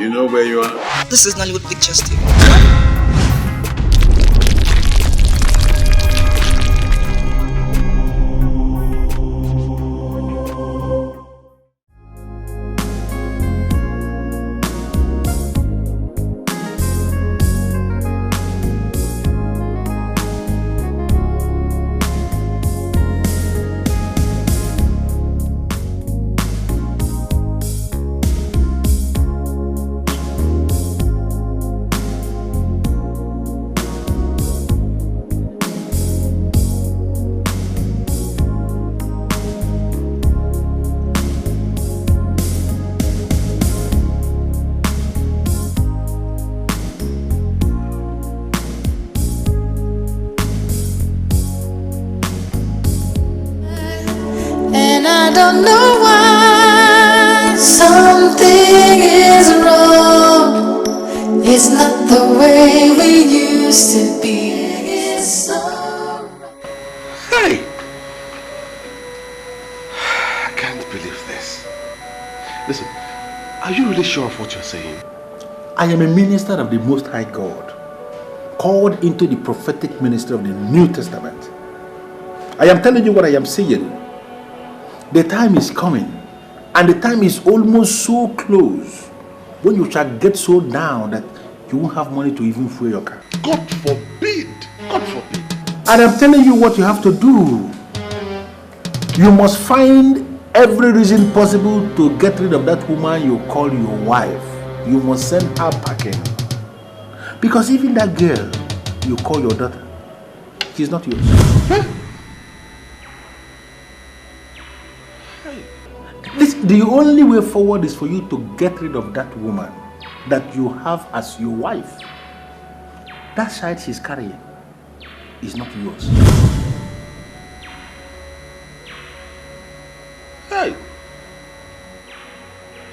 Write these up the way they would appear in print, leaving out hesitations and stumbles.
You know where you are? This is Nollywood Pictures TV. I don't know why something is wrong. It's not the way we used to be. It's so... Hey! I can't believe this. Listen, are you really sure of what you're saying? I am a minister of the Most High God, called into the prophetic ministry of the New Testament. I am telling you what I am saying. The time is coming, and the time is almost so close, when you shall get so down that you won't have money to even fuel your car. God forbid! God forbid! And I'm telling you what you have to do. You must find every reason possible to get rid of that woman you call your wife. You must send her packing. Because even that girl you call your daughter, she's not yours. Huh? The only way forward is for you to get rid of that woman that you have as your wife. That child she's carrying is not yours. Hey!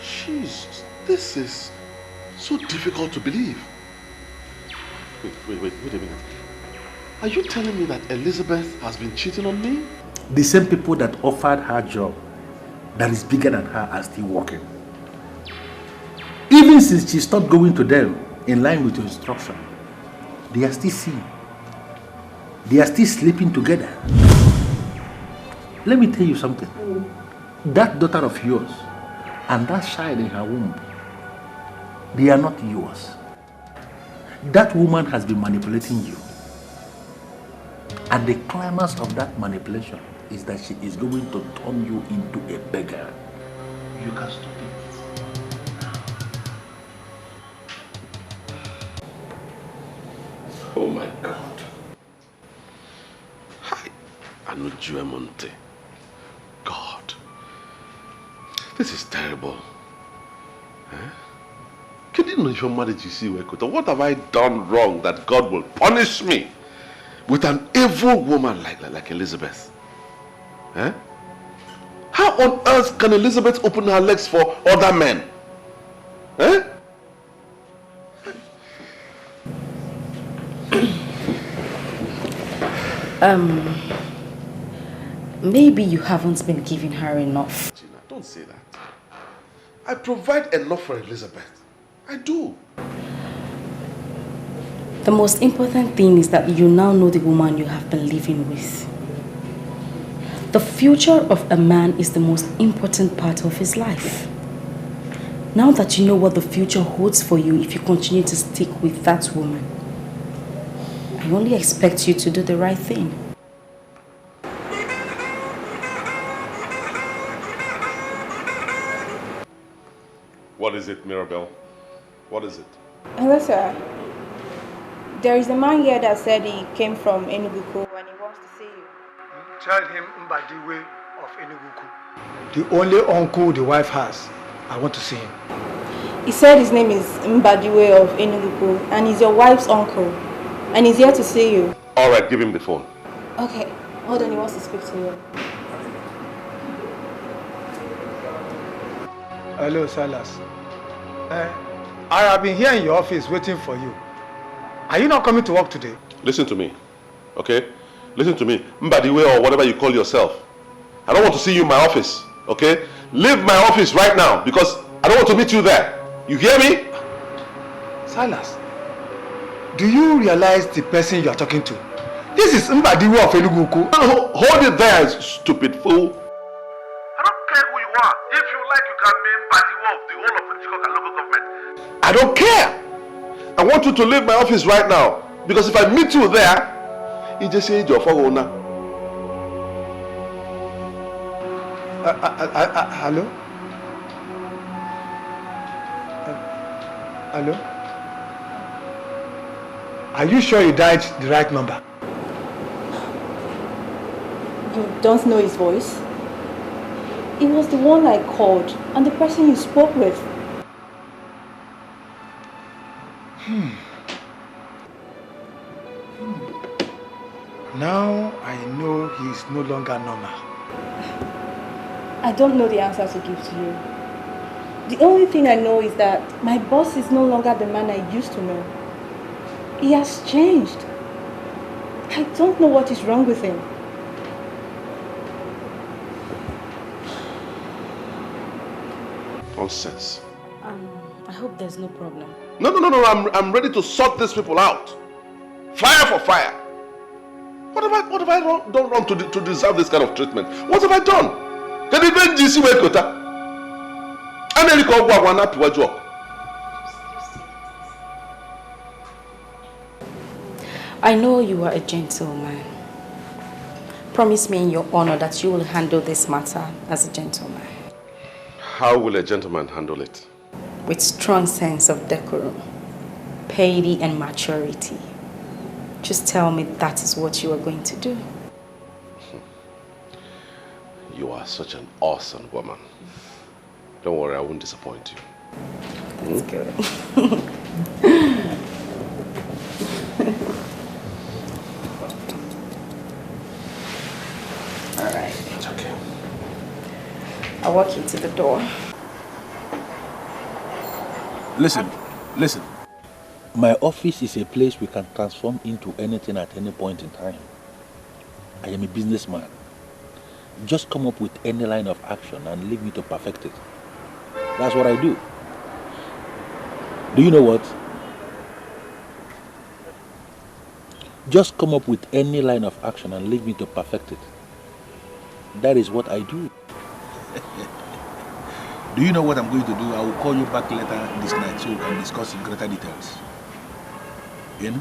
Jesus, this is so difficult to believe. Wait a minute. Are you telling me that Elizabeth has been cheating on me? The same people that offered her job that is bigger than her are still working. Even since she stopped going to them in line with your instruction, they are still seeing. They are still sleeping together. Let me tell you something. That daughter of yours and that child in her womb, they are not yours. That woman has been manipulating you. And the climax of that manipulation is that she is going to turn you into a beggar. You can stop it. Oh my God. Hi, Anujuemonte. God. This is terrible. Can you know your marriage you see, what have I done wrong that God will punish me with an evil woman like Elizabeth? How on earth can Elizabeth open her legs for other men? Maybe you haven't been giving her enough. Gina, don't say that. I provide enough for Elizabeth. I do. The most important thing is that you now know the woman you have been living with. The future of a man is the most important part of his life. Now that you know what the future holds for you if you continue to stick with that woman, I only expect you to do the right thing. What is it, Mirabelle? What is it? Hello, sir. There is a man here that said he came from Udokwu and he wants to see you. Tell him Mbadiwe of Udokwu. The only uncle the wife has. I want to see him. He said his name is Mbadiwe of Udokwu and he's your wife's uncle. And he's here to see you. Alright, give him the phone. Okay, hold on, he wants to speak to you. Hello, Silas. I have been here in your office waiting for you. Are you not coming to work today? Listen to me, okay? Listen to me. Mbadiwe or whatever you call yourself. I don't want to see you in my office, okay? Leave my office right now because I don't want to meet you there. You hear me? Silas, do you realize the person you are talking to? This is Mbadiwe of Udokwu. Hold it there, stupid fool. I don't care who you are. If you like, you can be Mbadiwe of the whole of Chukwuka local government. I don't care. I want you to leave my office right now. Because if I meet you there, you just say your phone owner. Hello? Hello? Are you sure you dialed the right number? You don't know his voice? It was the one I called and the person you spoke with. Now I know he is no longer normal. I don't know the answer to give to you. The only thing I know is that my boss is no longer the man I used to know. He has changed. I don't know what is wrong with him. Nonsense. I hope there's no problem. No. I'm ready to sort these people out. Fire for fire. What have I done wrong to deserve this kind of treatment? What have I done? Can you even see where Kota? I know you are a gentleman. Promise me in your honor that you will handle this matter as a gentleman. How will a gentleman handle it? With strong sense of decorum, piety and maturity. Just tell me that is what you are going to do. You are such an awesome woman. Don't worry, I won't disappoint you. That's good. All right. It's okay. I'll walk you to the door. Listen. My office is a place we can transform into anything at any point in time. I am a businessman. Just come up with any line of action and leave me to perfect it. That's what I do. Do you know what? Just come up with any line of action and leave me to perfect it. That is what I do. Do you know what I'm going to do? I will call you back later this night so we can discuss in greater details. You know?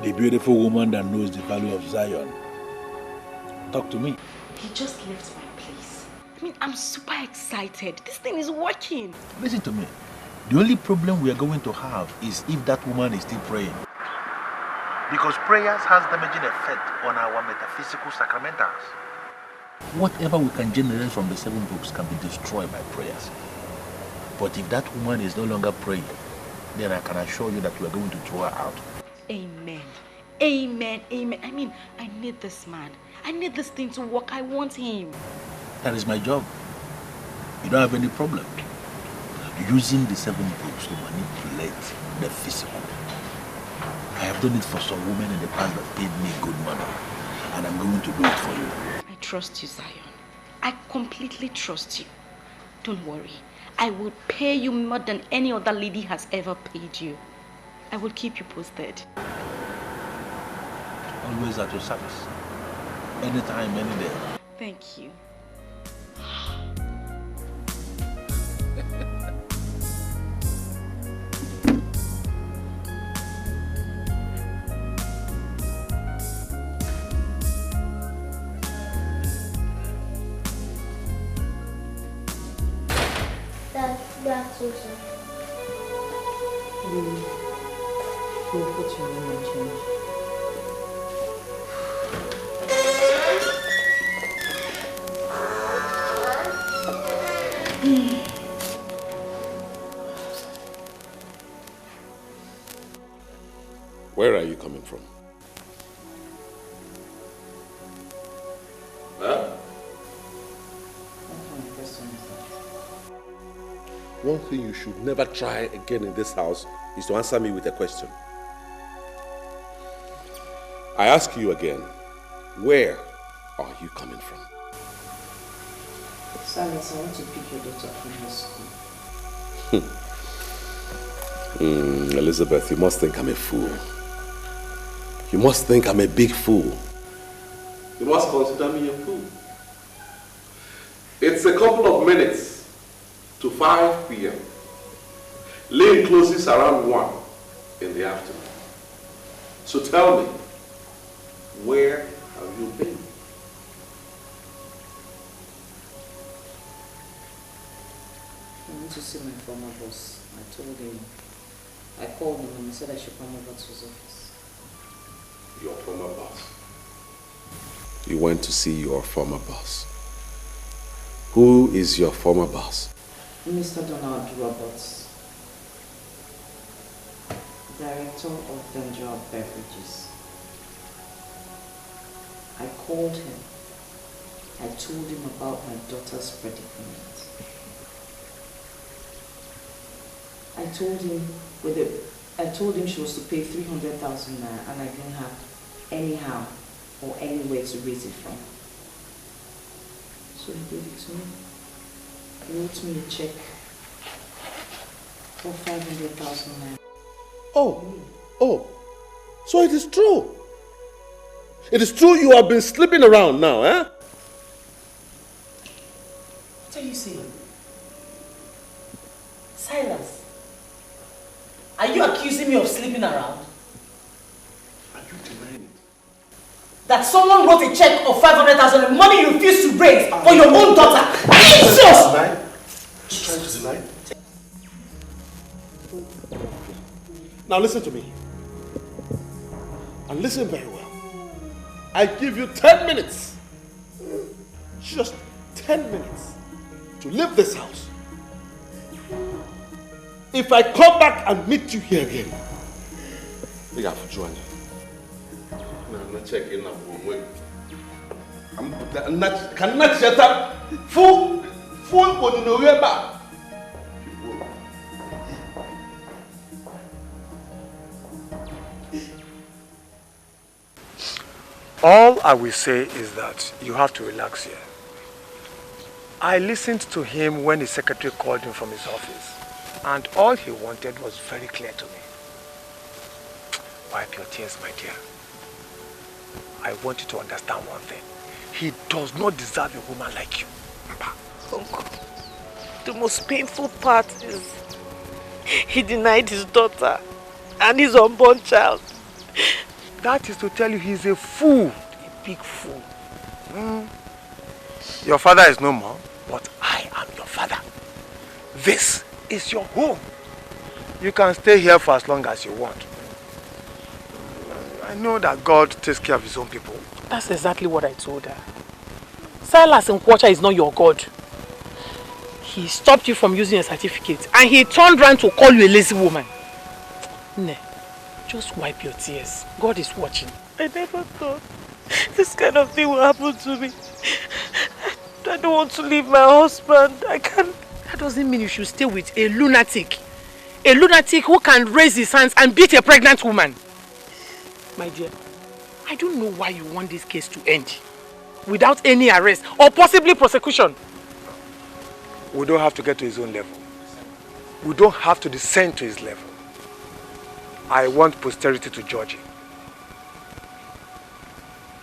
The beautiful woman that knows the value of Zion. Talk to me. He just left my place. I mean, I'm super excited. This thing is working. Listen to me. The only problem we are going to have is if that woman is still praying. Because prayers has damaging effect on our metaphysical sacramentals. Whatever we can generate from the 7 books can be destroyed by prayers. But if that woman is no longer praying, then I can assure you that we are going to throw her out. Amen. Amen. Amen. I mean, I need this man. I need this thing to work. I want him. That is my job. You don't have any problem using the 7 books to manipulate the physical. I have done it for some women in the past that paid me good money, and I'm going to do it for you. I trust you, Zion. I completely trust you. Don't worry. I will pay you more than any other lady has ever paid you. I will keep you posted. Always at your service. Anytime, any day. Thank you. That's awesome. We'll put your name and change. Where are you coming from? Huh? one thing you should never try again in this house is to answer me with a question. I ask you again, where are you coming from? Silas, I want to pick your daughter from your school. Elizabeth, you must think I'm a fool. You must think I'm a big fool. You must consider me a fool. It's a couple of minutes to 5 p.m. Lane closes around 1 in the afternoon. So tell me, where have you been? I want to see my former boss. I called him and he said I should come over to his office. Your former boss? You went to see your former boss. Who is your former boss? Mr. Donald Roberts, director of Vendor Beverages. I called him. I told him about my daughter's predicament. I told him she was to pay 300,000 naira and I didn't have anyhow or anywhere to raise it from. So he gave it to me. He wrote me a check for 500,000 naira. Oh, so it is true. It is true you have been sleeping around now, eh? What are you saying? Silas, are you accusing me of sleeping around? Are you denying it? That someone wrote a check of 500,000 money you refused to raise for your own daughter? Jesus! Are you trying to deny it? Now listen to me. And listen very well. I give you 10 minutes. Just 10 minutes to leave this house. If I come back and meet you here again, I got to join you. I'm not checking up. I'm not shut up. Fool on the way back. All I will say is that you have to relax here. I listened to him when his secretary called him from his office, and all he wanted was very clear to me. Wipe your tears, my dear. I want you to understand one thing. He does not deserve a woman like you. Uncle, the most painful part is he denied his daughter and his unborn child. That is to tell you he's a fool, a big fool. Your father is no more, but I am your father. This is your home. You can stay here for as long as you want. I know that God takes care of his own people. That's exactly what I told her. Silas Nkwocha is not your God. He stopped you from using a certificate and he turned around to call you a lazy woman. Ne, just wipe your tears. God is watching. I never thought this kind of thing will happen to me. I don't want to leave my husband. I can't. That doesn't mean you should stay with a lunatic. A lunatic who can raise his hands and beat a pregnant woman. My dear, I don't know why you want this case to end without any arrest or possibly prosecution. We don't have to get to his own level. We don't have to descend to his level. I want posterity to judge him.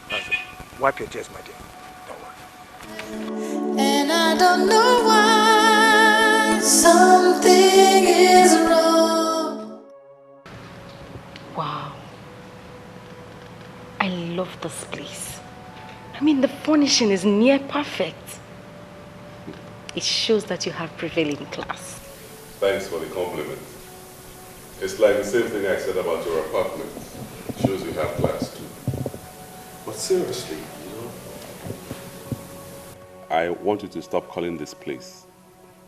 That's it. Wipe your tears, my dear. Don't worry. And I don't know why something is wrong. Wow. I love this place. I mean, the furnishing is near perfect. It shows that you have prevailing class. Thanks for the compliment. It's like the same thing I said about your apartment. It shows you have class too. But seriously, I want you to stop calling this place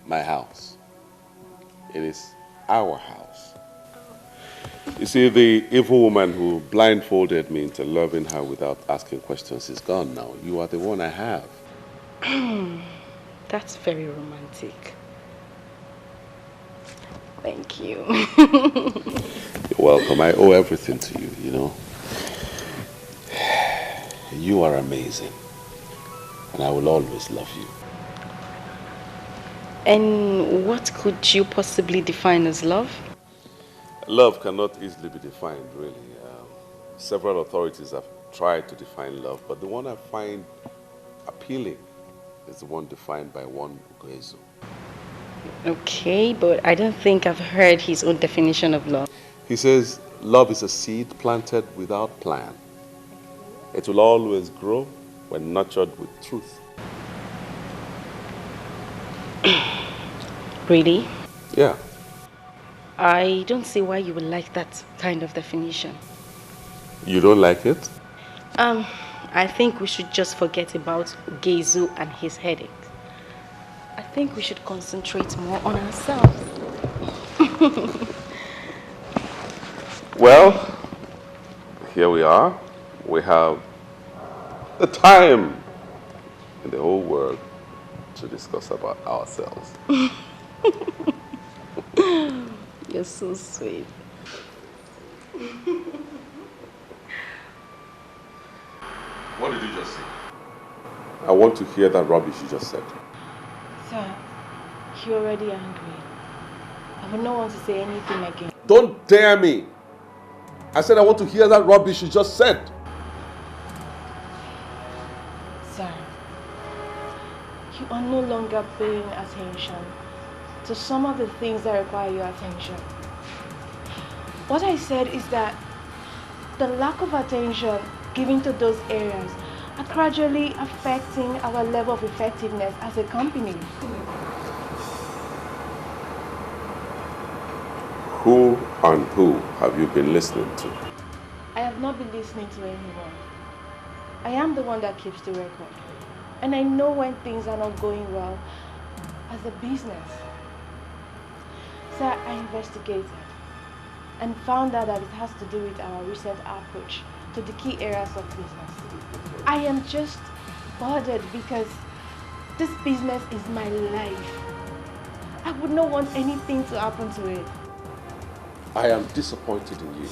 my house. It is our house. You see, the evil woman who blindfolded me into loving her without asking questions is gone now. You are the one I have. That's very romantic. Thank you. You're welcome. I owe everything to you, you know. You are amazing. And I will always love you. And what could you possibly define as love? Love cannot easily be defined, really. Several authorities have tried to define love, but the one I find appealing is the one defined by one Ugezu. Okay, but I don't think I've heard his own definition of love. He says, love is a seed planted without plan. It will always grow when nurtured with truth. Really? Yeah. I don't see why you would like that kind of definition. You don't like it? I think we should just forget about Ugezu and his headache. I think we should concentrate more on ourselves. Well, here we are. We have the time in the whole world to discuss about ourselves. You're so sweet. What did you just say? I want to hear that rubbish you just said. Sir, you're already angry. I would not want to say anything again. Don't dare me! I said I want to hear that rubbish you just said. Sir, you are no longer paying attention to some of the things that require your attention. What I said is that the lack of attention given to those areas are gradually affecting our level of effectiveness as a company. Who and who have you been listening to? I have not been listening to anyone. I am the one that keeps the record. And I know when things are not going well as a business. So I investigated and found out that it has to do with our recent approach to the key areas of business. I am just bothered because this business is my life. I would not want anything to happen to it. I am disappointed in you.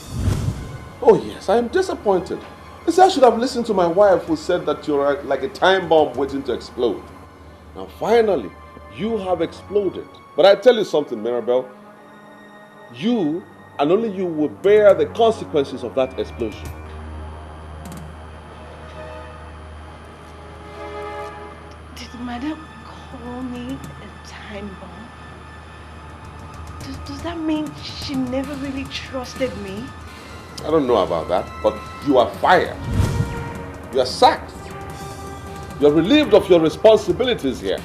Oh yes, I am disappointed. I should have listened to my wife who said that you're like a time bomb waiting to explode. Now finally, you have exploded. But I tell you something, Maribel. You and only you will bear the consequences of that explosion. Did Madam call me a time bomb? Does that mean she never really trusted me? I don't know about that, but you are fired. You are sacked. You are relieved of your responsibilities here.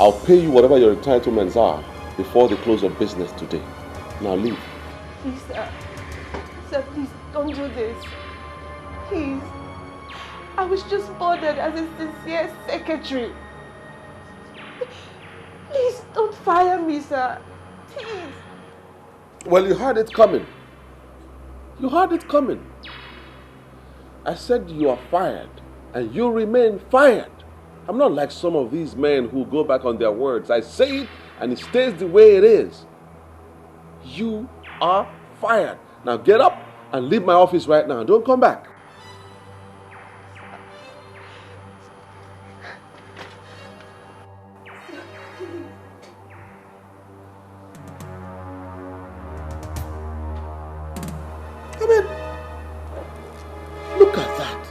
I'll pay you whatever your entitlements are before the close of business today. Now leave. Please, sir. Sir, please don't do this. Please. I was just bothered as a sincere secretary. Please don't fire me, sir. Please. Well, you heard it coming. You heard it coming. I said you are fired, and you remain fired. I'm not like some of these men who go back on their words. I say it, and it stays the way it is. You are fired. Now get up and leave my office right now. Don't come back. I mean, look at that.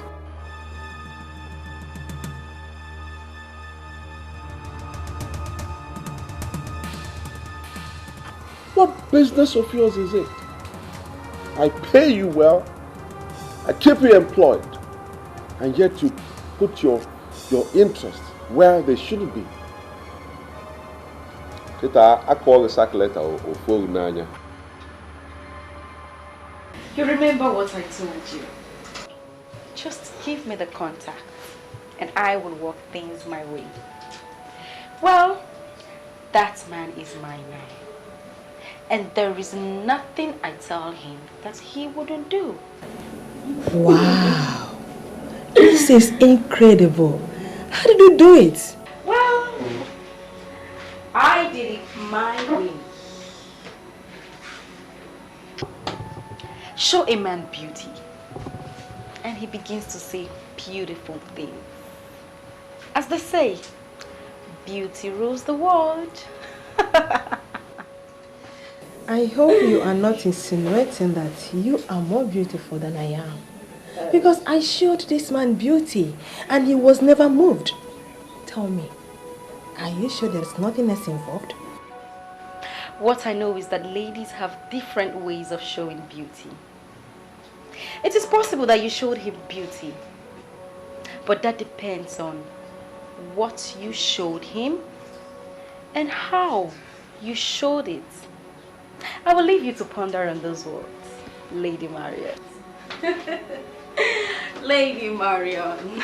What business of yours is it? I pay you well, I keep you employed, and yet you put your interests where they shouldn't be. I call the circulator or phone Nanya. You remember what I told you? Just give me the contact and I will work things my way. Well, that man is my man. And there is nothing I tell him that he wouldn't do. Wow. This is incredible. How did you do it? Well, I did it my way. Show a man beauty, and he begins to say beautiful things. As they say, beauty rules the world. I hope you are not insinuating that you are more beautiful than I am. Because I showed this man beauty and he was never moved. Tell me, are you sure there's nothing else involved? What I know is that ladies have different ways of showing beauty. It is possible that you showed him beauty, but that depends on what you showed him and how you showed it. I will leave you to ponder on those words, Lady Marion. Lady Marion.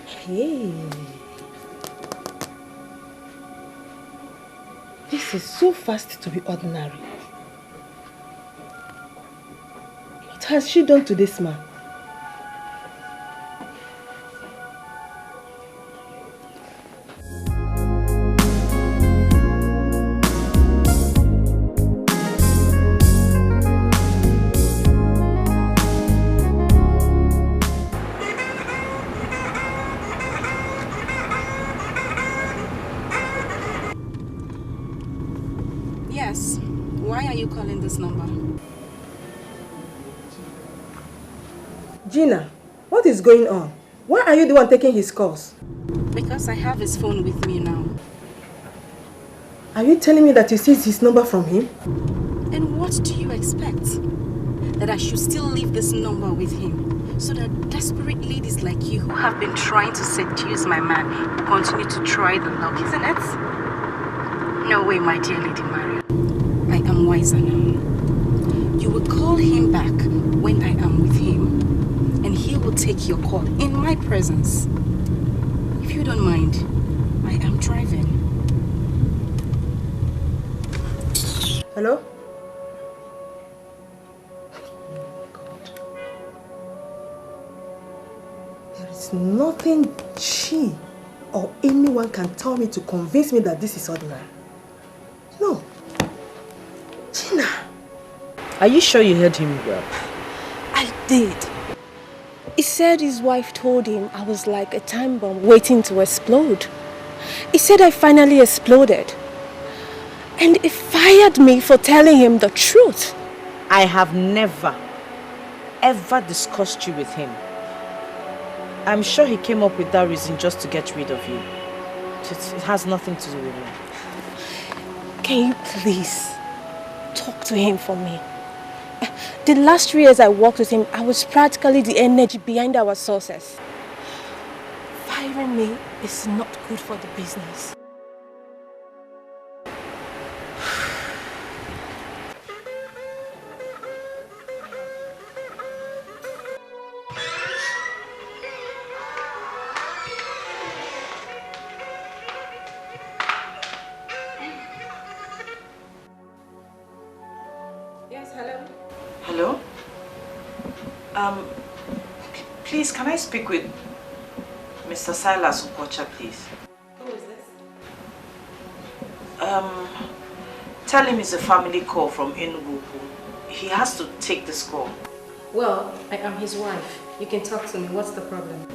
Hey. This is so fast to be ordinary. What has she done to this man? Yes. Why are you calling this number? Gina, what is going on? Why are you the one taking his calls? Because I have his phone with me now. Are you telling me that you seized his number from him? And what do you expect? That I should still leave this number with him so that desperate ladies like you who have been trying to seduce my man will continue to try the luck, isn't it? No way, my dear Lady Marion. I am wiser now. You will call him back when I am with him, and he will take your call in my presence. If you don't mind, I am driving. Hello? There is nothing she or anyone can tell me to convince me that this is ordinary. No. Gina. Are you sure you heard him well? I did. He said his wife told him I was like a time bomb waiting to explode. He said I finally exploded. And he fired me for telling him the truth. I have never, ever discussed you with him. I'm sure he came up with that reason just to get rid of you. It has nothing to do with me. Can you please talk to him for me? The last 3 years I worked with him, I was practically the energy behind our success. Firing me is not good for the business. Please, can I speak with Mr. Silas Ukocha, please? Who is this? Tell him it's a family call from Udokwu. He has to take this call. Well, I am his wife. You can talk to me. What's the problem?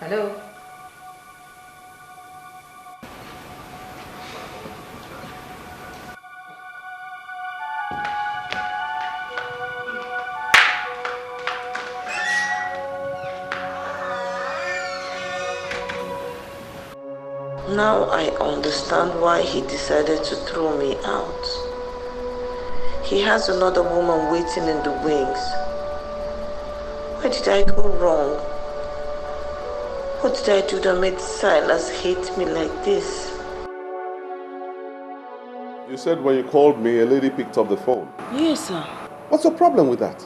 Hello? Now I understand why he decided to throw me out. He has another woman waiting in the wings. Where did I go wrong? What did I do that made Silas hate me like this? You said when you called me, a lady picked up the phone. Yes, sir. What's the problem with that?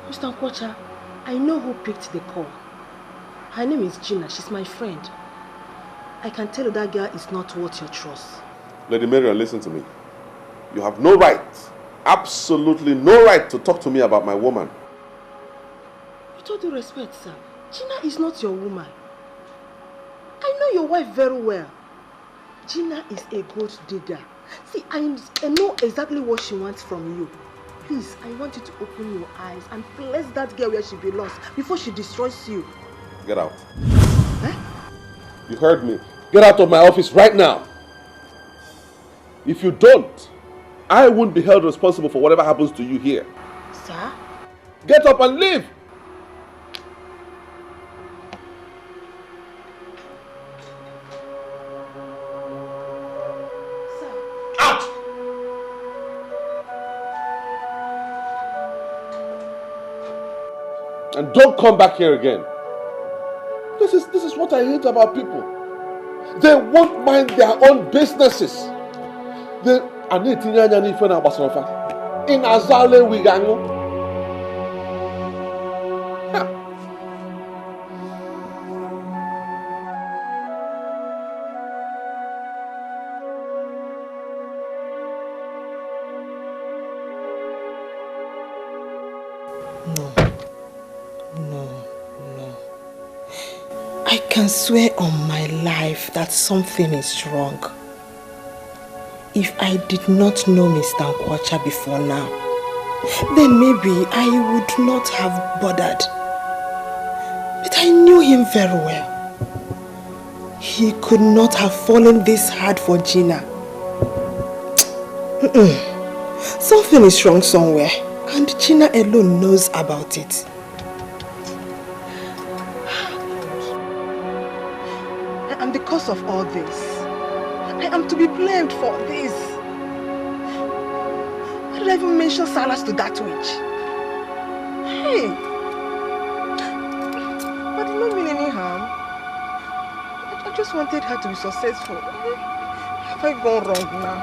Mr. Okwocha, I know who picked the call. Her name is Gina. She's my friend. I can tell you that girl is not worth your trust. Lady Marion, listen to me. You have no right, absolutely no right to talk to me about my woman. With all due respect, sir, Gina is not your woman. I know your wife very well. Gina is a gold digger. See, I know exactly what she wants from you. Please, I want you to open your eyes and place that girl where she belongs before she destroys you. Get out. Huh? You heard me. Get out of my office right now. If you don't, I won't be held responsible for whatever happens to you here. Sir? Get up and leave. And don't come back here again. This is what I hate about people. They won't mind their own businesses. They are not in Azale Wigango. I can swear on my life that something is wrong. If I did not know Mr. Nkwacha before now, then maybe I would not have bothered. But I knew him very well. He could not have fallen this hard for Gina. Something is wrong somewhere, and Gina alone knows about it. And because of all this, I am to be blamed for this. Why did I even mention Silas to that witch? Hey! I did not mean any harm. I just wanted her to be successful. Have I gone wrong now?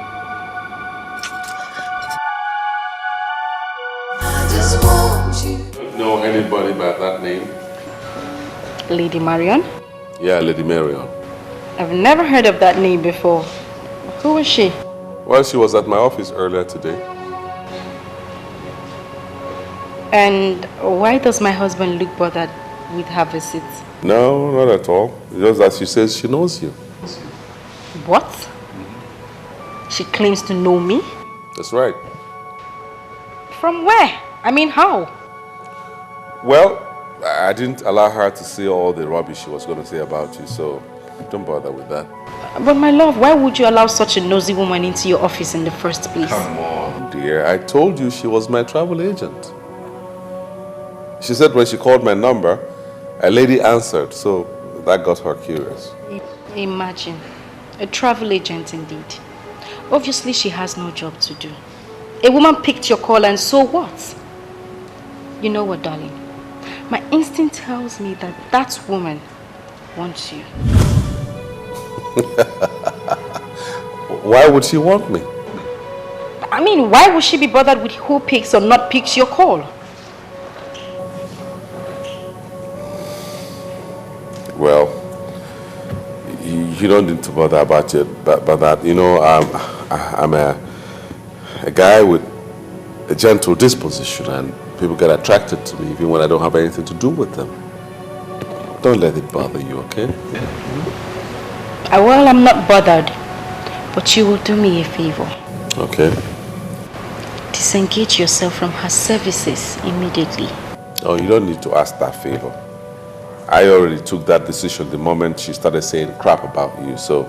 I just want you. Know anybody by that name? Lady Marion? Yeah, Lady Marion. I've never heard of that name before. Who was she? Well, she was at my office earlier today. And why does my husband look bothered with her visits? No, not at all. Just that she says she knows you. What? She claims to know me? That's right. From where? I mean, how? Well, I didn't allow her to say all the rubbish she was going to say about you, so don't bother with that. But my love, why would you allow such a nosy woman into your office in the first place? Come on, dear. I told you she was my travel agent. She said when she called my number, a lady answered, so that got her curious. Imagine. A travel agent indeed. Obviously, she has no job to do. A woman picked your call and so what? You know what, darling? My instinct tells me that that woman wants you. Why would she want me? I mean, why would she be bothered with who picks or not picks your call? Well, you don't need to bother about it, but that. You know, I'm a guy with a gentle disposition, and people get attracted to me even when I don't have anything to do with them. Don't let it bother you, okay? Well, I'm not bothered, but you will do me a favor. Okay. Disengage yourself from her services immediately. Oh, you don't need to ask that favor. I already took that decision the moment she started saying crap about you, so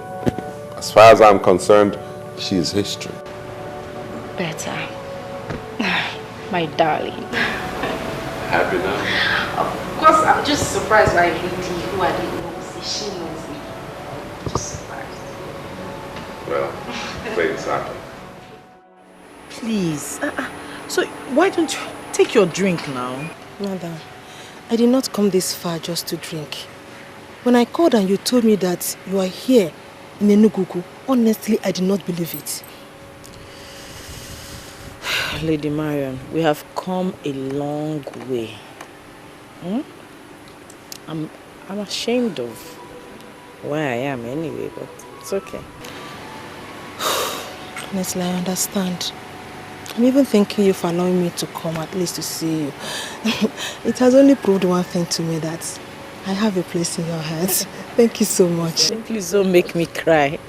as far as I'm concerned, she is history. Better. My darling. Happy now? Of course, I'm just surprised by a lady who I didn't know. She knows me. Just surprised. Well, things happen. Please. So why don't you take your drink now? Madam, I did not come this far just to drink. When I called and you told me that you are here in Enugu, honestly, I did not believe it. Lady Marion, we have come a long way. I'm ashamed of where I am anyway, but it's okay. Honestly, I understand. I'm even thanking you for allowing me to come at least to see you. It has only proved one thing to me, that I have a place in your heart. Thank you so much. Please don't make me cry.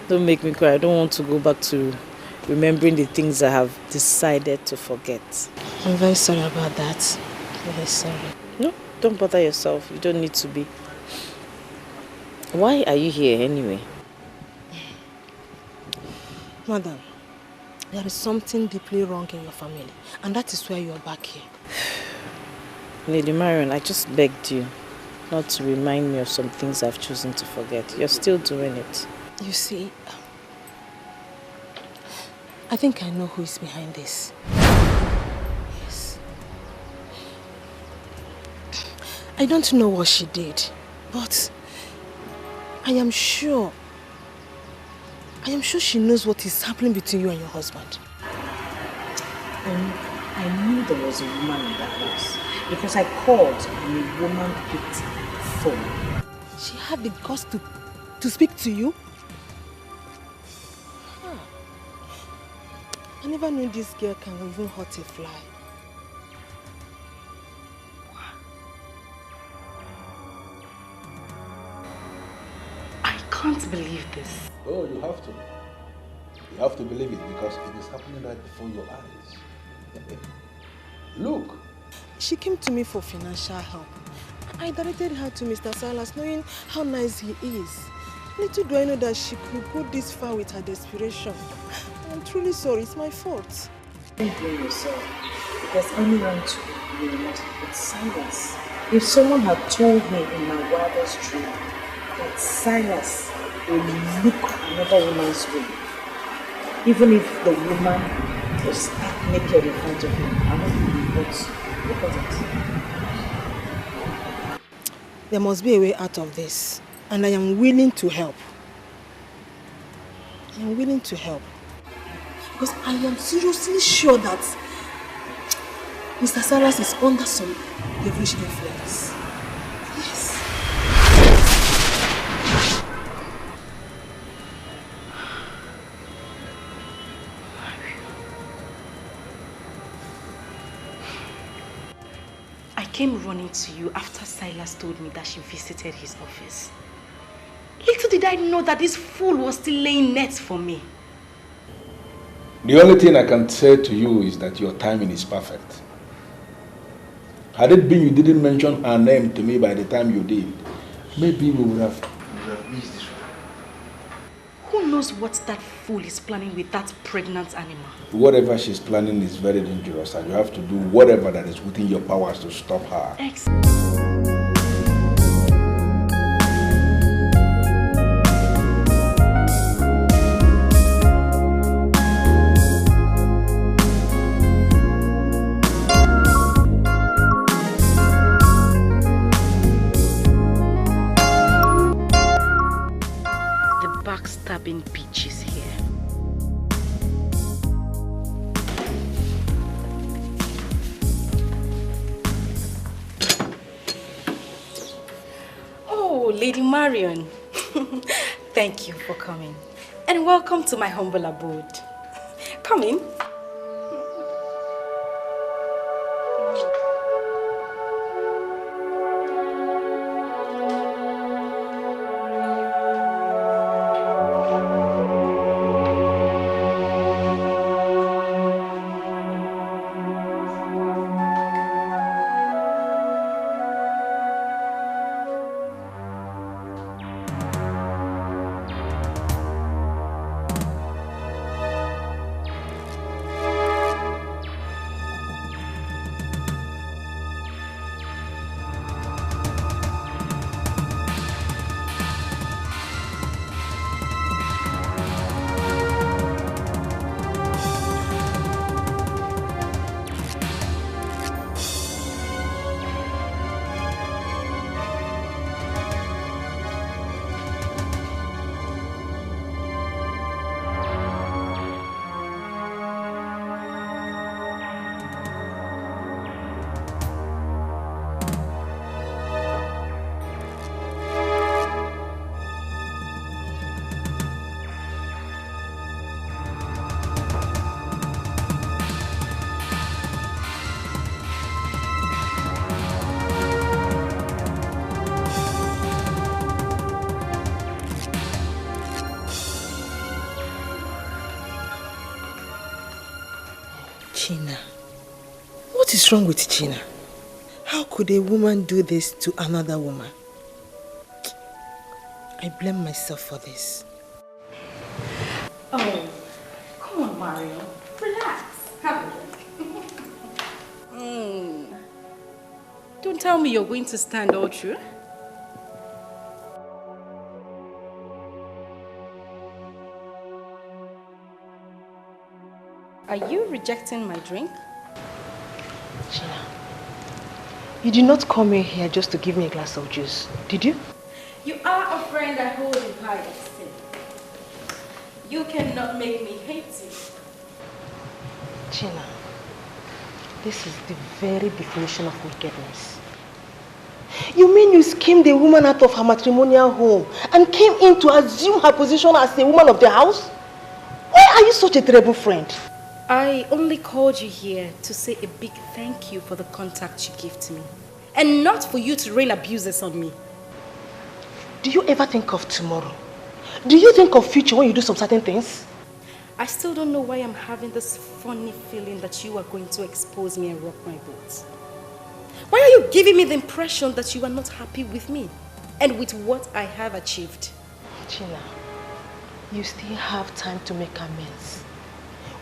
Don't make me cry. I don't want to go back to remembering the things I have decided to forget. I'm very sorry about that. Very sorry. No, don't bother yourself. You don't need to be. Why are you here anyway? Madam, there is something deeply wrong in your family, and that is why you are back here. Lady Marion, I just begged you not to remind me of some things I've chosen to forget. You're still doing it. You see, I think I know who is behind this. Yes. I don't know what she did, but I am sure she knows what is happening between you and your husband. I knew there was a woman in that house because I called and a woman picked the phone. She had the guts to speak to you? Huh. I never knew this girl can even hurt a fly. I can't believe this. Oh, you have to. You have to believe it because it is happening right before your eyes. Look. She came to me for financial help. I directed her to Mr. Silas, knowing how nice he is. Little do I know that she could go this far with her desperation. I'm truly sorry, it's my fault. Don't blame yourself, because anyone will not but Silas. If someone had told me in my wildest dream that Silas will look another woman's way, even if the woman was stark naked in front of him, I wouldn't believe it. Look at it. There must be a way out of this, and I am willing to help. I am willing to help. Because I am seriously sure that Mr. Silas is under some devilish influence. Yes. I came running to you after Silas told me that she visited his office. Little did I know that this fool was still laying nets for me. The only thing I can say to you is that your timing is perfect. Had it been you didn't mention her name to me by the time you did, maybe we would have missed this one. Who knows what that fool is planning with that pregnant animal? Whatever she's planning is very dangerous, and you have to do whatever that is within your powers to stop her. Backstabbing bitch is here. Oh, Lady Marion. Thank you for coming. And welcome to my humble abode. Come in. What is wrong with China? How could a woman do this to another woman? I blame myself for this. Oh, come on, Marion. Relax. Have a look. Don't tell me you're going to stand all through. Are you rejecting my drink? China, you did not come in here just to give me a glass of juice, did you? You are a friend I hold in high esteem. You cannot make me hate you. China, this is the very definition of wickedness. You mean you schemed a woman out of her matrimonial home and came in to assume her position as a woman of the house? Why are you such a terrible friend? I only called you here to say a big thank you for the contact you gave to me. And not for you to rain abuses on me. Do you ever think of tomorrow? Do you think of future when you do some certain things? I still don't know why I'm having this funny feeling that you are going to expose me and rock my boat. Why are you giving me the impression that you are not happy with me and with what I have achieved? China, you still have time to make amends.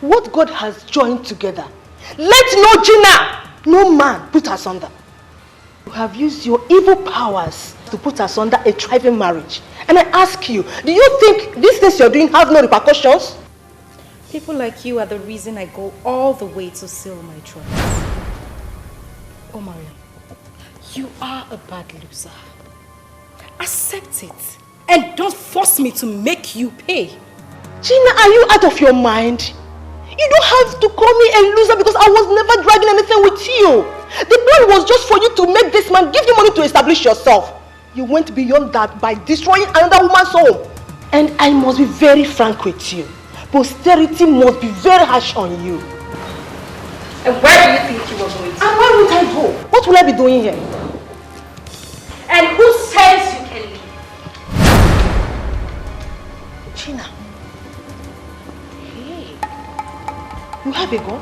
What God has joined together, let no Gina, no man put us under. You have used your evil powers to put us under a thriving marriage. And I ask you, do you think these things you're doing have no repercussions? People like you are the reason I go all the way to seal my trust. Oh, Marion, you are a bad loser. Accept it. And don't force me to make you pay. Gina, are you out of your mind? You don't have to call me a loser because I was never dragging anything with you. The plan was just for you to make this man give you money to establish yourself. You went beyond that by destroying another woman's home. And I must be very frank with you. Posterity must be very harsh on you. And where do you think you were going to? And where would I go? What will I be doing here? And who says you can leave? Gina. You have a gun?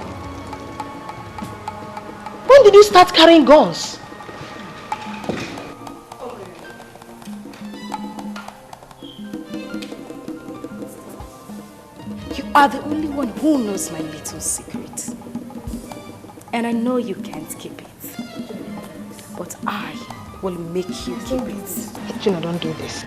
When did you start carrying guns? You are the only one who knows my little secret. And I know you can't keep it. But I will make you keep it. Gina, don't do this.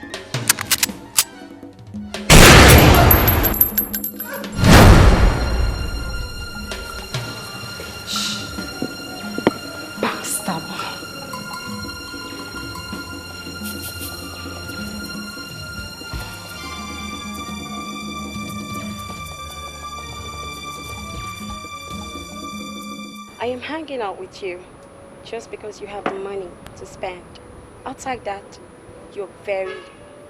I am hanging out with you just because you have the money to spend. Outside that, you're very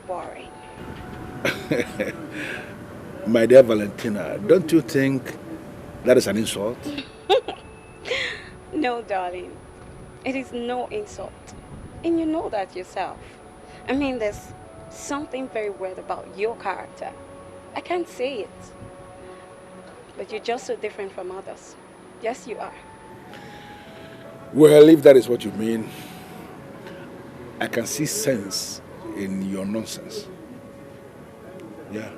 boring. My dear Valentina, don't you think that is an insult? No, darling. It is no insult. And you know that yourself. I mean, there's something very weird about your character. I can't say it. But you're just so different from others. Yes, you are. Well, if that is what you mean, I can see sense in your nonsense. Yeah.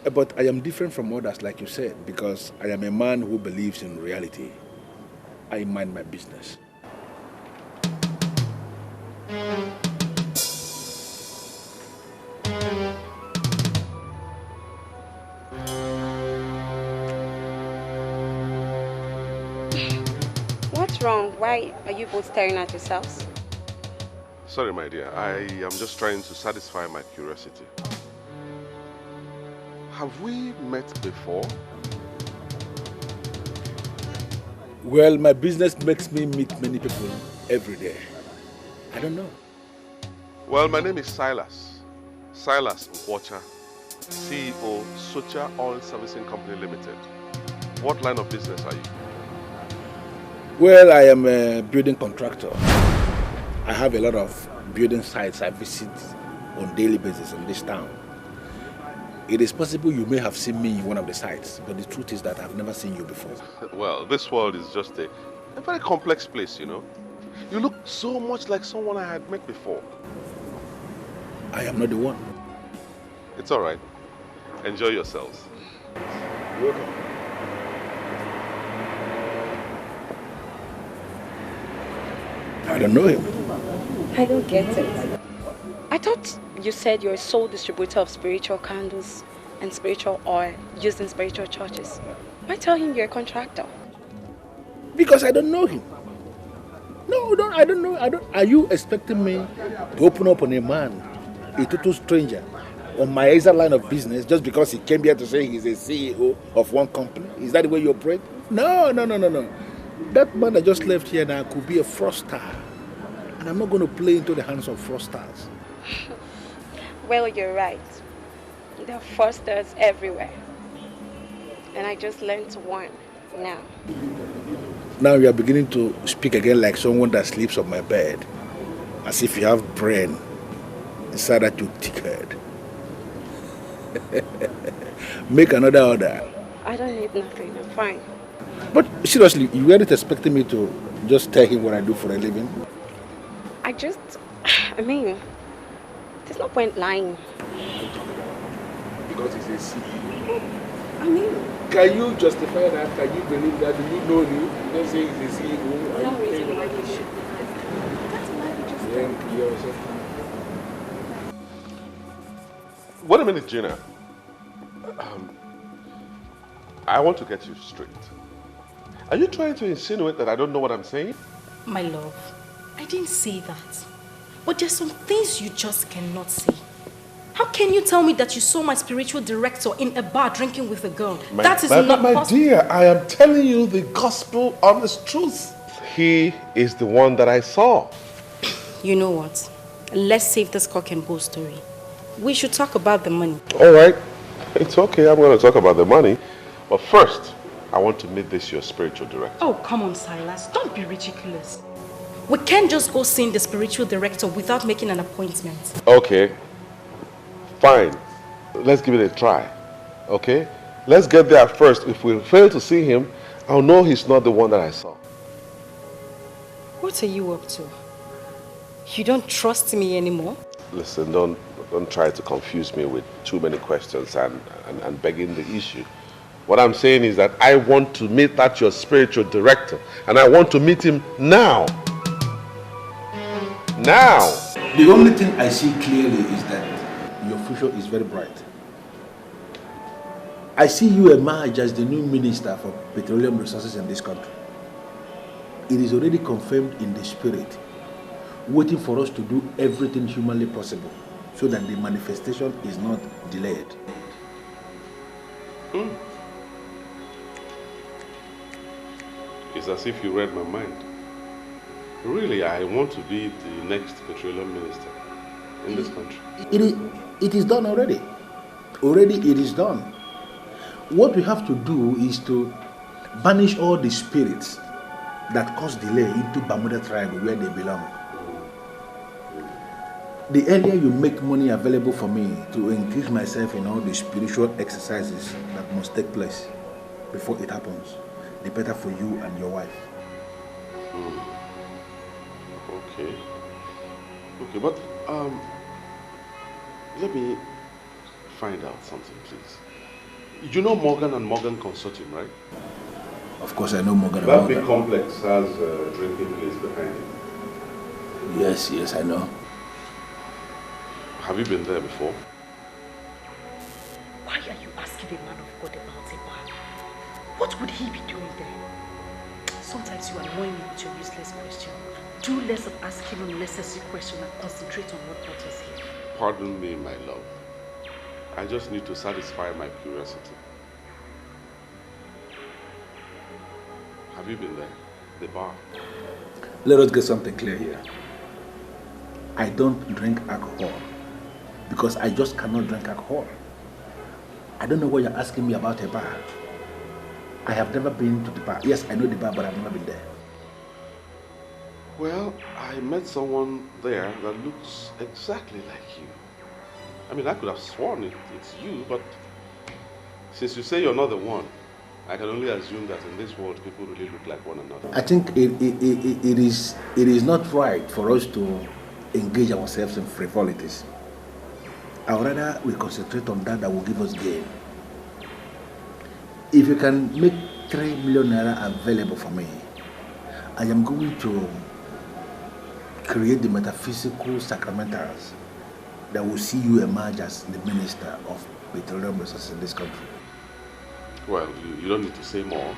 But I am different from others, like you said, because I am a man who believes in reality. I mind my business. What's wrong? Why are you both staring at yourselves? Sorry, my dear. I am just trying to satisfy my curiosity. Have we met before? Well, my business makes me meet many people every day. I don't know. Well, my name is Silas. Silas Okoli, CEO, Socha Oil Servicing Company Limited. What line of business are you? Well, I am a building contractor. I have a lot of building sites I visit on a daily basis in this town. It is possible you may have seen me in one of the sites, but the truth is that I've never seen you before. Well, this world is just a very complex place, you know. You look so much like someone I had met before. I am not the one. It's all right. Enjoy yourselves. You're welcome. I don't know him. I don't get it. I thought you said you're a sole distributor of spiritual candles and spiritual oil used in spiritual churches. Why tell him you're a contractor? Because I don't know him. No, I don't know. Are you expecting me to open up on a man, a total stranger, on my exact line of business just because he came here to say he's a CEO of one company? Is that the way you operate? No. That man that just left here now could be a fraudster. And I'm not going to play into the hands of fraudsters. Well, you're right. There are fraudsters everywhere. And I just learned one now. Now you are beginning to speak again like someone that sleeps on my bed. As if you have brain inside that you thick head. Make another order. I don't need nothing. I'm fine. But seriously, you weren't expecting me to just tell him what I do for a living? I mean, there's no point lying. Because he's a CEO. I mean, can you justify that? Can you believe that? Do you know him? You don't say he's a CEO. No reason why you should. That's why you just Wait a minute, Gina. I want to get you straight. Are you trying to insinuate that I don't know what I'm saying? My love, I didn't say that. But there's some things you just cannot say. How can you tell me that you saw my spiritual director in a bar drinking with a girl? That is not possible. My dear, I am telling you the gospel honest truth. He is the one that I saw. You know what? Let's save this cock and bull story. We should talk about the money. All right. It's okay. I'm going to talk about the money. But first, I want to meet this your spiritual director. Oh, come on, Silas. Don't be ridiculous. We can't just go seeing the spiritual director without making an appointment. Okay. Fine. Let's give it a try. Okay? Let's get there first. If we fail to see him, I'll know he's not the one that I saw. What are you up to? You don't trust me anymore? Listen, don't try to confuse me with too many questions and begging the issue. What I'm saying is that I want to meet that your spiritual director, and I want to meet him now. Now! The only thing I see clearly is that your future is very bright. I see you emerge as the new minister for petroleum resources in this country. It is already confirmed in the spirit, waiting for us to do everything humanly possible so that the manifestation is not delayed. It's as if you read my mind. Really, I want to be the next petroleum minister in this country. It is done already. Already it is done. What we have to do is to banish all the spirits that cause delay into Bermuda Triangle where they belong. The earlier you make money available for me to engage myself in all the spiritual exercises that must take place before it happens, the better for you and your wife. Okay, but let me find out something, please. You know Morgan and Morgan Consortium, right? Of course I know Morgan and That Morgan. big complex has a drinking place behind it. Yes, I know. Have you been there before? Why are you asking the man of God about a bar? What would he be doing there? Sometimes you annoy me with your useless question. Do less of asking unnecessary questions and concentrate on what matters here. Pardon me, my love. I just need to satisfy my curiosity. Have you been there? The bar? Let us get something clear here. I don't drink alcohol because I just cannot drink alcohol. I don't know why you're asking me about a bar. I have never been to the bar. Yes, I know the bar, but I've never been there. Well, I met someone there that looks exactly like you. I mean, I could have sworn it's you, but since you say you're not the one, I can only assume that in this world people really look like one another. I think it is not right for us to engage ourselves in frivolities. I would rather we concentrate on that will give us gain. If you can make 3 million naira available for me, I am going to create the metaphysical sacramentals that will see you emerge as the minister of petroleum resources in this country. Well, you don't need to say more.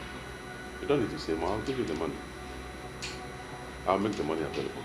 You don't need to say more. I'll give you the money. I'll make the money available.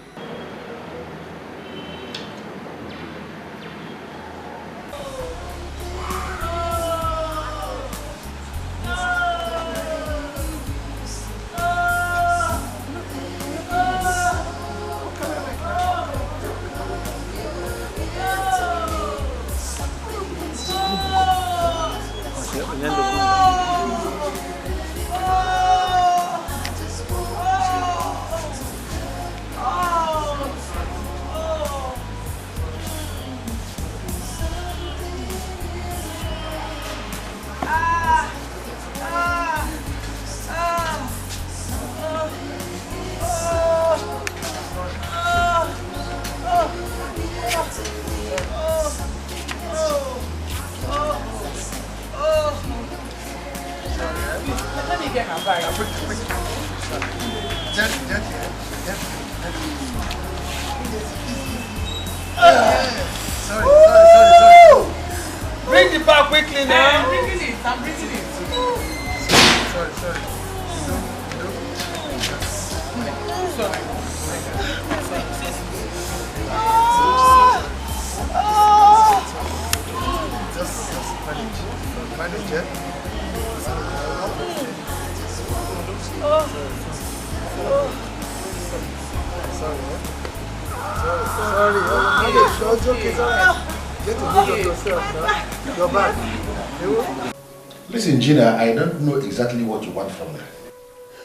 Listen, Gina, I don't know exactly what you want from me.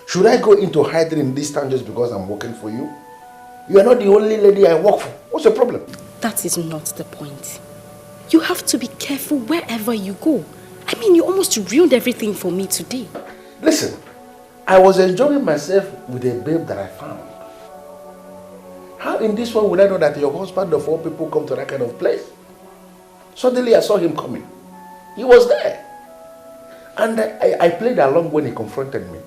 Should I go into hiding in this town just because I'm working for you? You are not the only lady I work for. What's the problem? That is not the point. You have to be careful wherever you go. I mean, you almost ruined everything for me today. Listen, I was enjoying myself with a babe that I found. How in this world would I know that your husband of all people come to that kind of place? Suddenly I saw him coming. He was there. And I played along when he confronted me.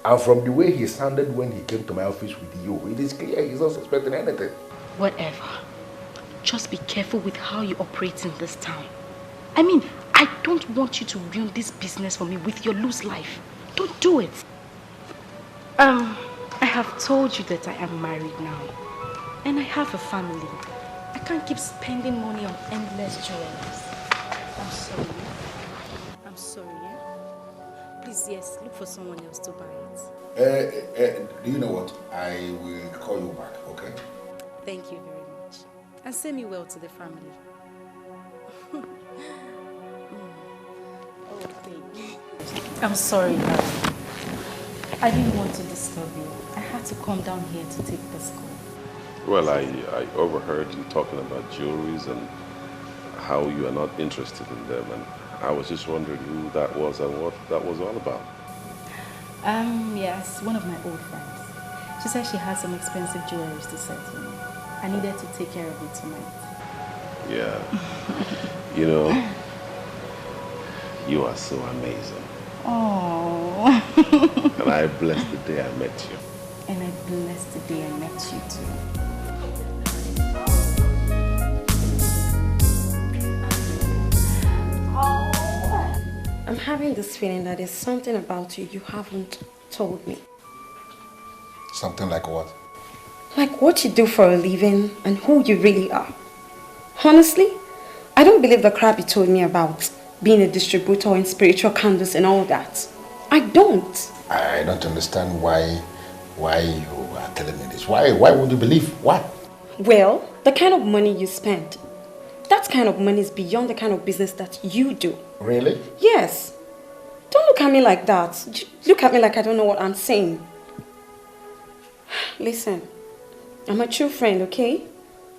And from the way he sounded when he came to my office with you, it is clear he's not suspecting anything. Whatever. Just be careful with how you operate in this town. I mean, I don't want you to ruin this business for me with your loose life. Don't do it. I have told you that I am married now. And I have a family. I can't keep spending money on endless jewelries. I'm sorry. I'm sorry, yeah? Please, yes, look for someone else to buy it. Do you know what? I will call you back, okay? Thank you very much. And send me well to the family. Oh, thank you. I'm sorry, darling. I didn't want to disturb you. I had to come down here to take this call. Well, I overheard you talking about jewelries and how you are not interested in them, and I was just wondering who that was and what that was all about. Yes, one of my old friends. She said she had some expensive jewelries to sell to me. I needed to take care of it tonight. Yeah. You know, you are so amazing. Oh. And I bless the day I met you. And I bless the day I met you too. I'm having this feeling that there's something about you haven't told me. Something like what? Like what you do for a living and who you really are. Honestly, I don't believe the crap you told me about being a distributor in spiritual candles and all that. I don't. I don't understand why you are telling me this. Why would you believe? What? Well, the kind of money you spend. That kind of money is beyond the kind of business that you do. Really? Yes. Don't look at me like that. Look at me like I don't know what I'm saying. Listen, I'm a true friend, okay?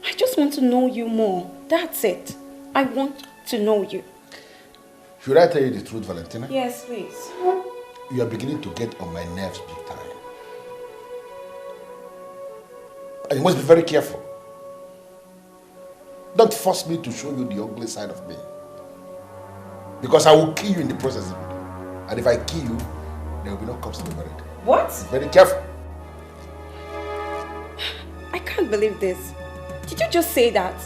I just want to know you more. That's it. I want to know you. Should I tell you the truth, Valentina? Yes, please. You are beginning to get on my nerves big time. And you must be very careful. Don't force me to show you the ugly side of me. Because I will kill you in the process. And if I kill you, there will be no cops to be married. What? Be very careful. I can't believe this. Did you just say that?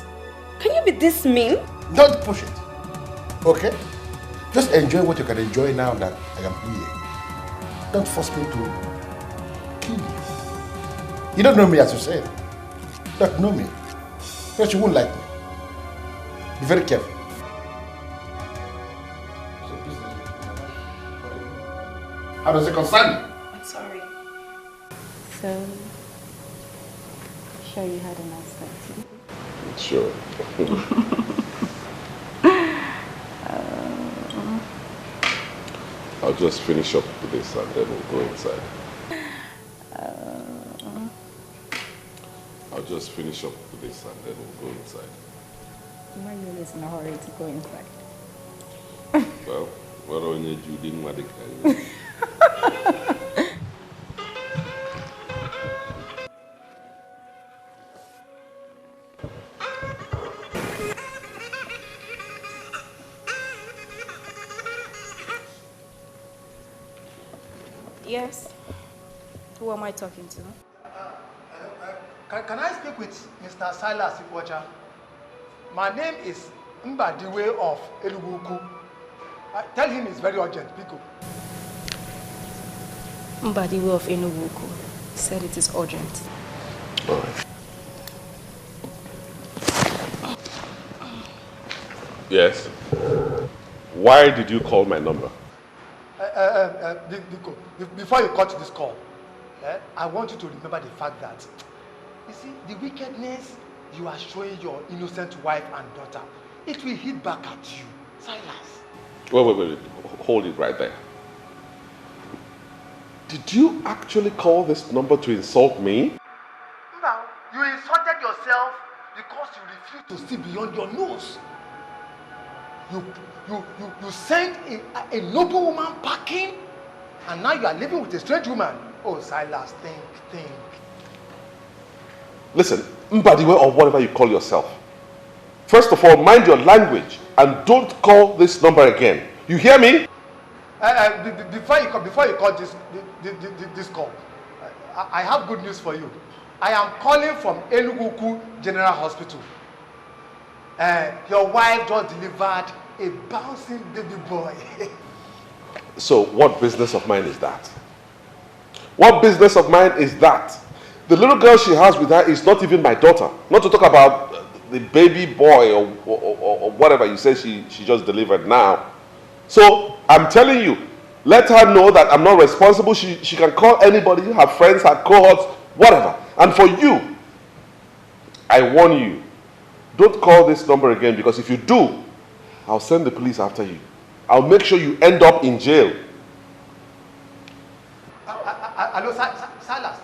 Can you be this mean? Don't push it. Okay? Just enjoy what you can enjoy now that I am here. Don't force me to kill you. You don't know me, as you said. You don't know me. Because you won't like me. Be very careful. How does it concern you? I'm sorry. So, sure you had a nice night. Sure. I'll just finish up with this and then we'll go inside. I'll just finish up with this and then we'll go inside. Manuel is in a hurry to go inside. Well, what on you didn't want to. Yes. Who am I talking to? Can I speak with Mr. Silas Ikwacha? My name is Mbadiwe of Udokwu. Tell him it's very urgent, Pico. Mbadiwe of Udokwu said it is urgent. All right. Yes. Why did you call my number? Diko, before you cut this call, I want you to remember the fact that, you see, the wickedness you are showing your innocent wife and daughter, it will hit back at you. Silas. Wait. Hold it right there. Did you actually call this number to insult me? No, you insulted yourself because you refuse to see beyond your nose. You sent a noble woman packing, and now you are living with a strange woman. Oh, Silas, think. Listen, Mbadiwe or whatever you call yourself. First of all, mind your language and don't call this number again. You hear me? Before you call this call, I have good news for you. I am calling from Udokwu General Hospital. Your wife just delivered a bouncing baby boy. So what business of mine is that? What business of mine is that? The little girl she has with her is not even my daughter. Not to talk about the baby boy or whatever you say she just delivered now. So I'm telling you, let her know that I'm not responsible. She can call anybody, her friends, her cohorts, whatever. And for you, I warn you, don't call this number again, because if you do, I'll send the police after you. I'll make sure you end up in jail. Hello, Silas. Silas.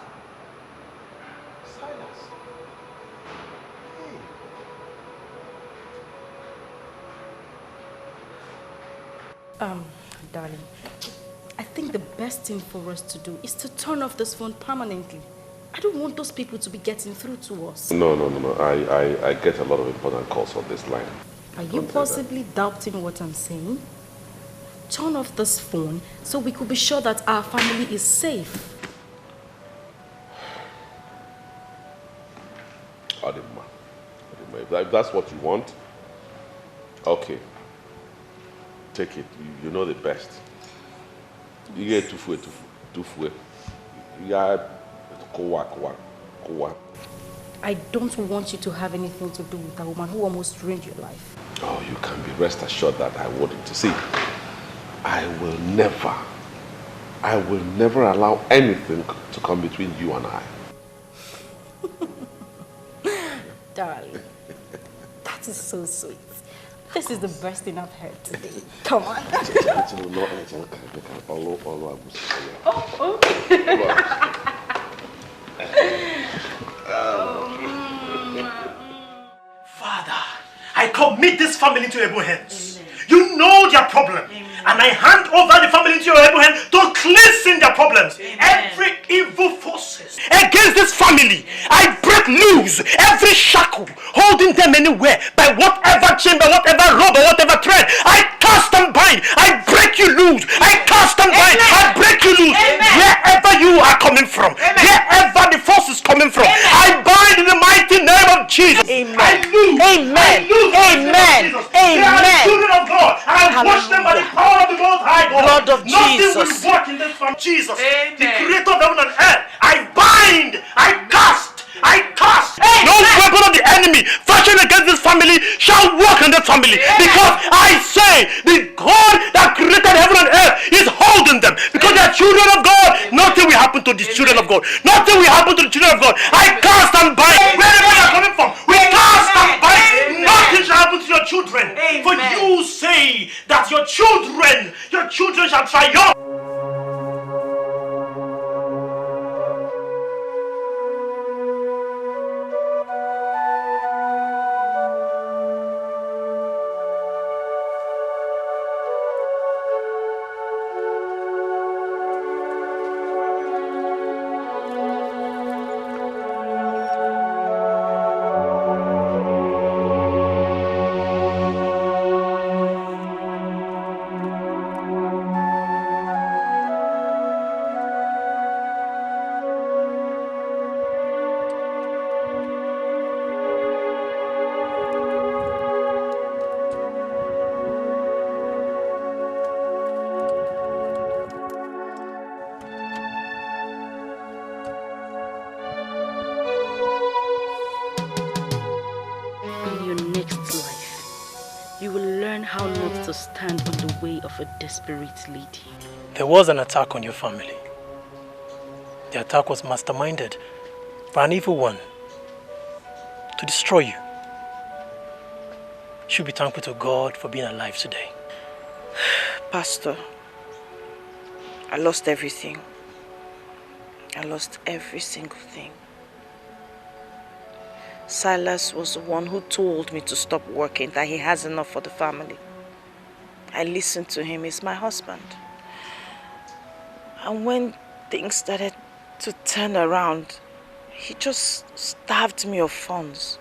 Hey. Darling, I think the best thing for us to do is to turn off this phone permanently. I don't want those people to be getting through to us. No. I get a lot of important calls on this line. Are you possibly doubting what I'm saying? Turn off this phone so we could be sure that our family is safe. Adima, if that's what you want, okay. Take it. You know the best. You get tufue. Yeah, kowa. I don't want you to have anything to do with a woman who almost ruined your life. Oh, you can be rest assured that I wouldn't. See, I will never allow anything to come between you and I. Darling, that is so sweet. This is the best thing I've heard today. Come on. Father, I commit commit this family into able hands. You know their problem. And I hand over the family into your able hand to cleanse their problems. Every evil forces against this family, I break loose every shackle holding them anywhere by whatever chain, by whatever rope, by whatever thread. I cast and bind. I break you loose. I cast and bind. I break you loose. Wherever you are coming from, wherever the force is coming from, I bind in the mighty name of Jesus. I lose. I lose. Amen. They are the children of God. And I wash them by the power of the Most High God. Blood of Nothing Jesus. will work in this family. Jesus, the creator of heaven and earth. I bind. I cast. I cast. No weapon of the enemy fashioned against this family shall work in this family. Because I say the God that created heaven and earth is holding them. Because they are children of God. Nothing will happen to the children of God. Nothing will happen to the children of God. I cast and bind. Wherever you are coming from, we cast and bind. Nothing shall happen to your children. For you say that your children shall triumph. To stand on the way of a desperate lady. There was an attack on your family. The attack was masterminded by an evil one to destroy you. You should be thankful to God for being alive today. Pastor, I lost everything. I lost every single thing. Silas was the one who told me to stop working, that he has enough for the family. I listened to him. He's my husband. And when things started to turn around, he just starved me of funds.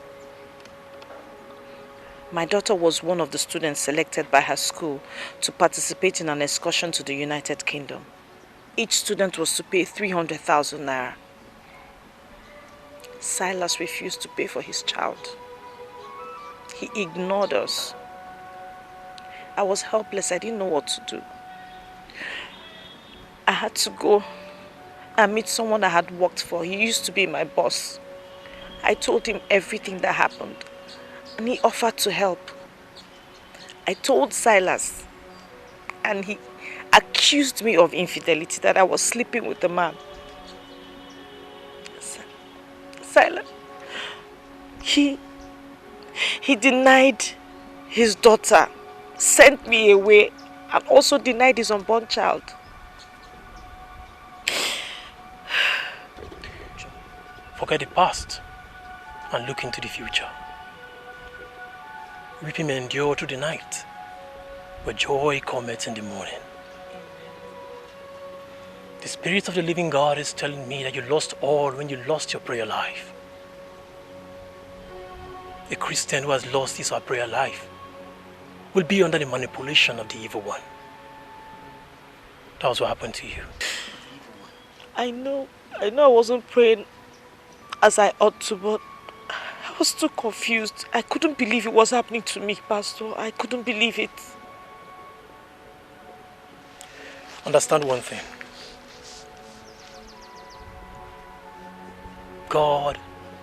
My daughter was one of the students selected by her school to participate in an excursion to the United Kingdom. Each student was to pay 300,000 naira. Silas refused to pay for his child. He ignored us. I was helpless. I didn't know what to do. I had to go and meet someone I had worked for. He used to be my boss. I told him everything that happened, and he offered to help. I told Silas, and he accused me of infidelity, that I was sleeping with the man. Silas, he denied his daughter, sent me away, and also denied his unborn child. Forget the past and look into the future. Weeping may endure through the night, but joy cometh in the morning. The Spirit of the living God is telling me that you lost all when you lost your prayer life. A Christian who has lost his or her prayer life will be under the manipulation of the evil one. That was what happened to you. I know I wasn't praying as I ought to, but I was too confused. I couldn't believe it was happening to me, Pastor. I couldn't believe it. Understand one thing. God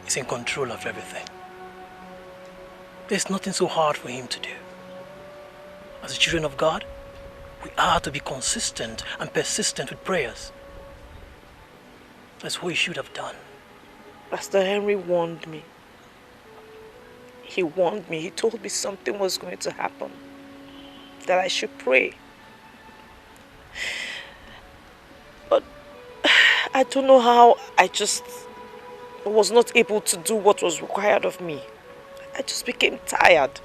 is in control of everything. There's nothing so hard for him to do. As the children of God, we are to be consistent and persistent with prayers. That's what he should have done. Pastor Henry warned me. He warned me. He told me something was going to happen, that I should pray. But I don't know how I just was not able to do what was required of me. I just became tired.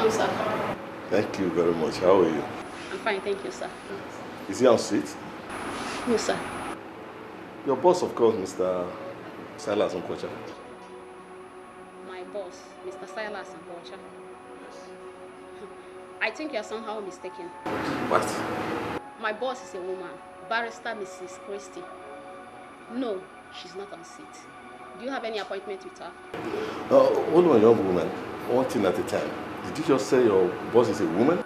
welcome, sir. Thank you very much. How are you? I'm fine, thank you, sir. Is he on seat? No, sir. Your boss, of course, Mr. Silas Nkocha. My boss, Mr. Silas Nkocha. I think you're somehow mistaken. What? My boss is a woman, Barrister Mrs. Christie. No, she's not on seat. Do you have any appointment with her? Hold on, young woman. One thing at a time. Did you just say your boss is a woman?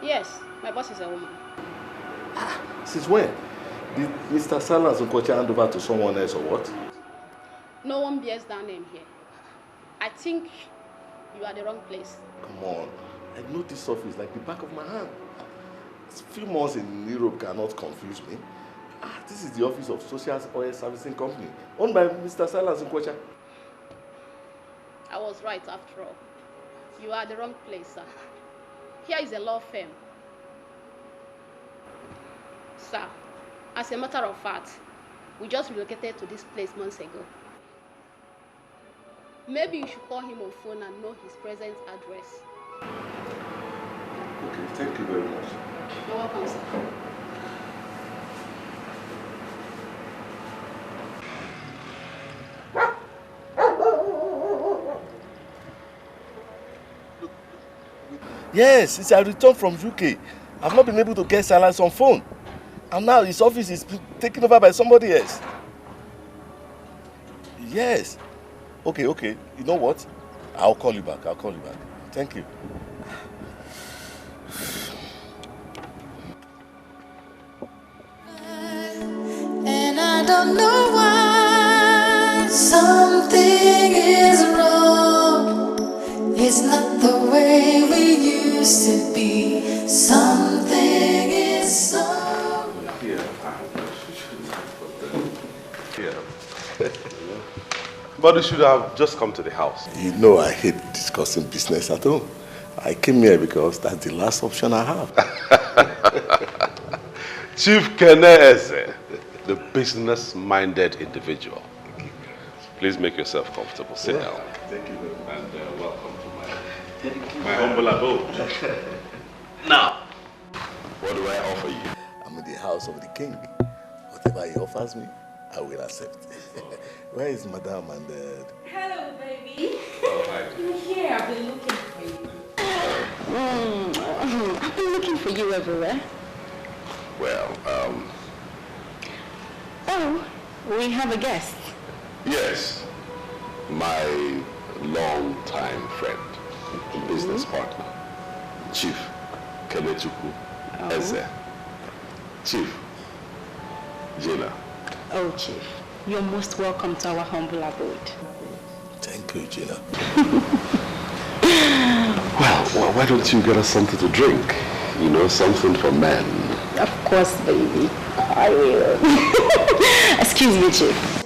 Yes, my boss is a woman. Since when? Did Mr. Silas Nkocha hand over to someone else or what? No one bears that name here. I think you are the wrong place. Come on. I know this office like the back of my hand. A few months in Europe cannot confuse me. This is the office of Social Oil Servicing Company, owned by Mr. Silas Nkocha. I was right after all. You are the wrong place, sir. Here is a law firm. Sir, as a matter of fact, we just relocated to this place months ago. Maybe you should call him on phone and know his present address. Okay, thank you very much. You're welcome, sir. Yes, since I returned from UK, I've not been able to get Silas on phone. And now his office is taken over by somebody else. Yes. Okay. You know what? I'll call you back. Thank you. And I don't know why something is wrong. It's not the way we used to be. Something is so. But you should have just come to the house. You know I hate discussing business at home. I came here because that's the last option I have. Chief Keneze, the business-minded individual. Please make yourself comfortable. Sit down. Thank you very much. And welcome to my humble abode. Now, what do I offer you? I'm in the house of the king. Whatever he offers me, I will accept. Where is Madame and Hello, baby. Oh, hi. You're here. I've been looking for you. I've been looking for you everywhere. Well, Oh, we have a guest. yes. My long-time friend, business partner, Chief Kenechukwu Eze. Chief Gina. Oh, Chief. You're most welcome to our humble abode. Thank you, Gina. Well, why don't you get us something to drink? You know, something for men. Of course, baby. I will. Excuse me, Chief.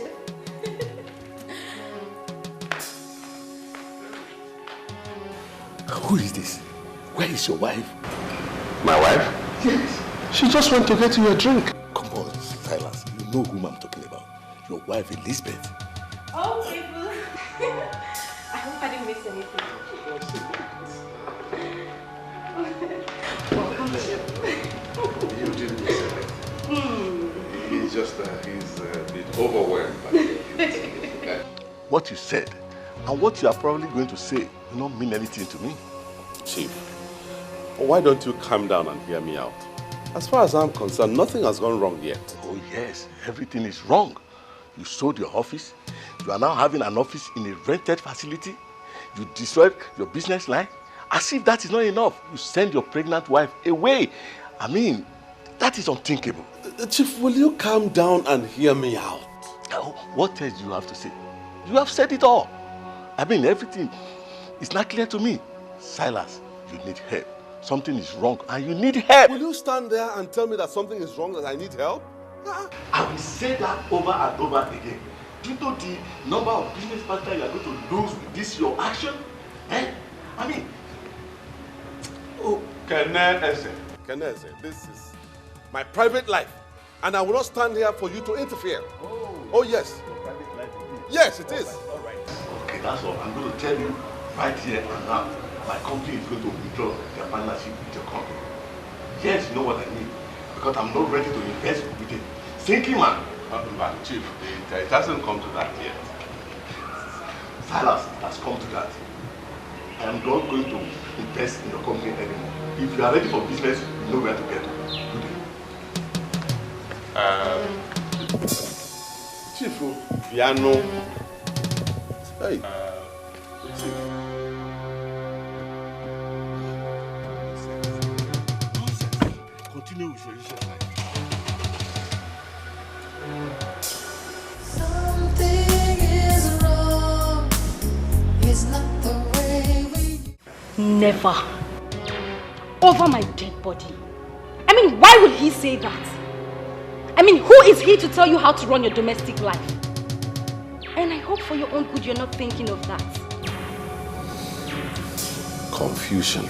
Who is this? Where is your wife? My wife? Yes. She just went to get you a drink. Come on, Silas. You know whom I'm talking about. Your wife, Elizabeth. Oh, people. I hope I didn't miss anything. You didn't miss anything. He's just, he's a bit overwhelmed by it. What you said and what you are probably going to say will not mean anything to me. Chief, why don't you calm down and hear me out? As far as I'm concerned, nothing has gone wrong yet. Oh yes, everything is wrong. You sold your office. You are now having an office in a rented facility. You destroyed your business line. As if that is not enough, you send your pregnant wife away. I mean, that is unthinkable. Chief, will you calm down and hear me out? Now, what else do you have to say? You have said it all. I mean, everything is not clear to me. Silas, you need help. Something is wrong and you need help. Will you stand there and tell me that something is wrong, that I need help? I will say that over and over again. Do you know the number of business partners you are going to lose with this your action? Eh? I mean... Oh, Keneze, this is my private life. And I will not stand here for you to interfere. Oh yes. Your private life indeed. Yes, it is. All right. Okay, that's all. I'm going to tell you right here and now. my company is going to withdraw their partnership with your company. Yes, you know what I mean. Because I'm not ready to invest with a sinking man. Chief, it hasn't come to that yet. Silas, it has come to that. I am not going to invest in your company anymore. If you are ready for business, you know where to get to. Chief, piano. Hey. Chief. Continue with your usual life. Something is wrong. It's not the way we. Never. Over my dead body. I mean, why would he say that? I mean, who is he to tell you how to run your domestic life? And I hope for your own good you're not thinking of that. Confusion.